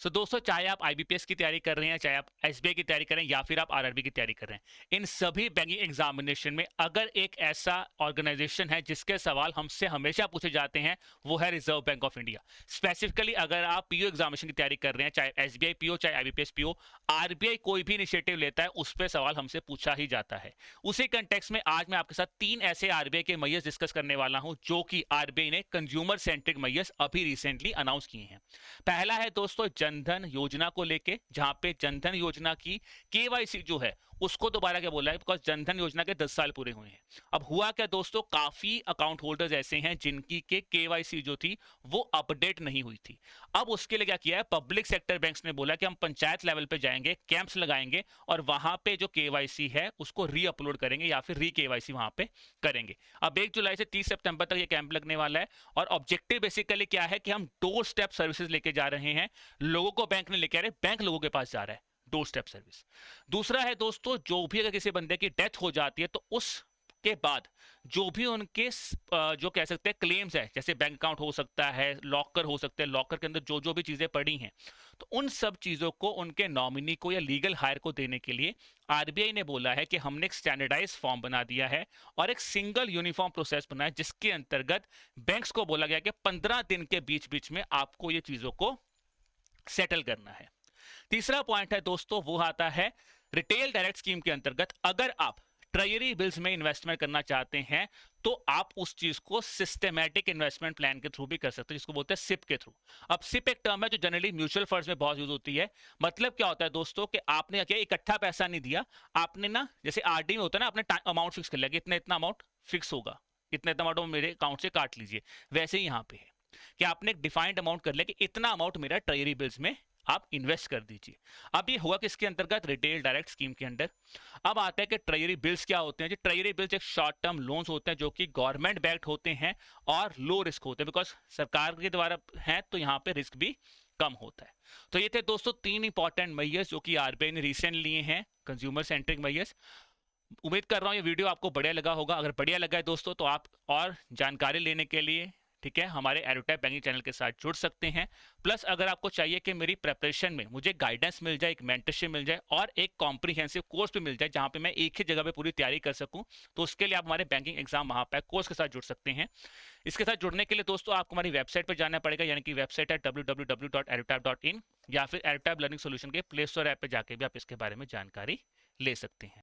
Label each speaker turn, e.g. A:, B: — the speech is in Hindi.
A: सो दोस्तों, चाहे आप आईबीपीएस की तैयारी कर रहे हैं, चाहे आप एसबीआई की तैयारी कर रहे हैं, या फिर आप आरआरबी की तैयारी कर रहे हैं, इन सभी बैंकिंग एग्जामिनेशन में अगर एक ऐसा ऑर्गेनाइजेशन है जिसके सवाल हमसे हमेशा पूछे जाते हैं, वो है reserve bank of India. Specifically अगर आप पीओ एग्जामिनेशन की तैयारी कर रहे हैं, चाहे एसबीआई पीओ चाहे आईबीपीएस पीओ, आरबीआई कोई भी इनिशिएटिव लेता है उस पर सवाल हमसे पूछा ही जाता है। उसी कंटेक्स्ट में आज मैं आपके साथ 3 ऐसे आरबीआई के मैयर्स डिस्कस करने वाला हूं जो कि आरबीआई ने कंज्यूमर सेंट्रिक मैयर्स अभी रिसेंटली अनाउंस किए हैं। पहला है दोस्तों जनधन योजना को लेके, जहां पे जनधन योजना की केवाईसी जो है उसको दोबारा क्या बोला है, बिकॉज जनधन योजना के 10 साल पूरे हुए हैं। अब हुआ क्या दोस्तों, काफी अकाउंट होल्डर्स ऐसे हैं जिनकी के केवाईसी जो थी वो अपडेट नहीं हुई थी। अब उसके लिए क्या किया है, पब्लिक सेक्टर बैंक्स ने बोला कि हम पंचायत लेवल पे जाएंगे, कैंप्स लगाएंगे और वहां पे जो केवाईसी है उसको री अपलोड करेंगे या फिर री केवाईसी वहां पे करेंगे। अब 1 जुलाई से 30 सितंबर तक ये कैंप लगने वाला है और ऑब्जेक्टिव बेसिकली क्या है कि हम डोर स्टेप सर्विसेज लेके जा रहे हैं। लोगों को बैंक नहीं लेके आ रहे, बैंक लोगों के पास जा रहा है, डोर स्टेप सर्विस। दूसरा है दोस्तों, जो भी अगर किसी बंदे की डेथ हो जाती है तो उस के बाद जो भी उनके जो कह सकते हैं क्लेम्स है, जैसे बैंक अकाउंट हो सकता है, लॉकर हो सकते हैं, लॉकर के अंदर जो जो भी चीजें पड़ी हैं, तो उन सब चीजों को उनके नॉमिनी को या लीगल हायर को देने के लिए आरबीआई ने बोला है कि हमने एक स्टैंडर्डाइज फॉर्म बना दिया है और एक सिंगल यूनिफॉर्म प्रोसेस बनाया, जिसके अंतर्गत बैंक्स को बोला गया कि 15 दिन के बीच बीच में आपको ये चीजों को सेटल करना है। तीसरा पॉइंट है दोस्तों, वो आता है रिटेल डायरेक्ट स्कीम के अंतर्गत अगर आप ट्रेजरी बिल्स में इन्वेस्टमेंट करना चाहते हैं तो आप उस चीज को सिस्टमैटिक इन्वेस्टमेंट प्लान के थ्रू भी कर सकते हैं, जिसको बोलते हैं सिप के थ्रू। अब सिप एक टर्म है जो जनरली म्यूचुअल फंड्स में बहुत यूज होती है। मतलब क्या होता है दोस्तों कि आपने क्या इकट्ठा पैसा नहीं दिया, आपने ना जैसे आरडी में होता है ना, आपने अमाउंट फिक्स कर लिया कि इतना इतना अमाउंट फिक्स होगा, इतना इतना अमाउंट मेरे अकाउंट से काट लीजिए। वैसे ही यहाँ पे है कि आपने एक डिफाइंड अमाउंट कर लिया कि इतना अमाउंट मेरा ट्रेजरी बिल्स में आप इन्वेस्ट कर दीजिए। अब ये हुआ किसके अंतर्गत, रिटेल डायरेक्ट स्कीम के अंदर। अब आता है कि ट्रेजरी बिल्स क्या होते हैं जी। ट्रेजरी बिल्स एक शॉर्ट टर्म लोन्स होते हैं जो कि गवर्नमेंट बैक्ड होते हैं और लो रिस्क होते हैं, बिकॉज सरकार के द्वारा है तो यहाँ पे रिस्क भी कम होता है। तो ये थे दोस्तों 3 इंपॉर्टेंट मैयर्स जो कि आरबीआई ने रिसेंट लिए हैं, कंज्यूमर सेंट्रिक मैयर्स। उम्मीद कर रहा हूँ ये वीडियो आपको बढ़िया लगा होगा। अगर बढ़िया लगा है दोस्तों तो आप और जानकारी लेने के लिए ठीक है हमारे एडोटैप बैंकिंग चैनल के साथ जुड़ सकते हैं। प्लस अगर आपको चाहिए कि मेरी प्रिपरेशन में मुझे गाइडेंस मिल जाए, एक मेंटरशिप मिल जाए और एक कॉम्प्रिहेंसिव कोर्स भी मिल जाए जहां पे मैं एक ही जगह पे पूरी तैयारी कर सकूं, तो उसके लिए आप हमारे बैंकिंग एग्जाम महापैक कोर्स के साथ जुड़ सकते हैं। इसके साथ जुड़ने के लिए दोस्तों आपको हमारी वेबसाइट पर जाना पड़ेगा, यानी कि वेबसाइट है www.edotap.in या फिर एडोटैप लर्निंग सोल्यूशन के प्ले स्टोर ऐप पे जाके भी आप इसके बारे में जानकारी ले सकते हैं।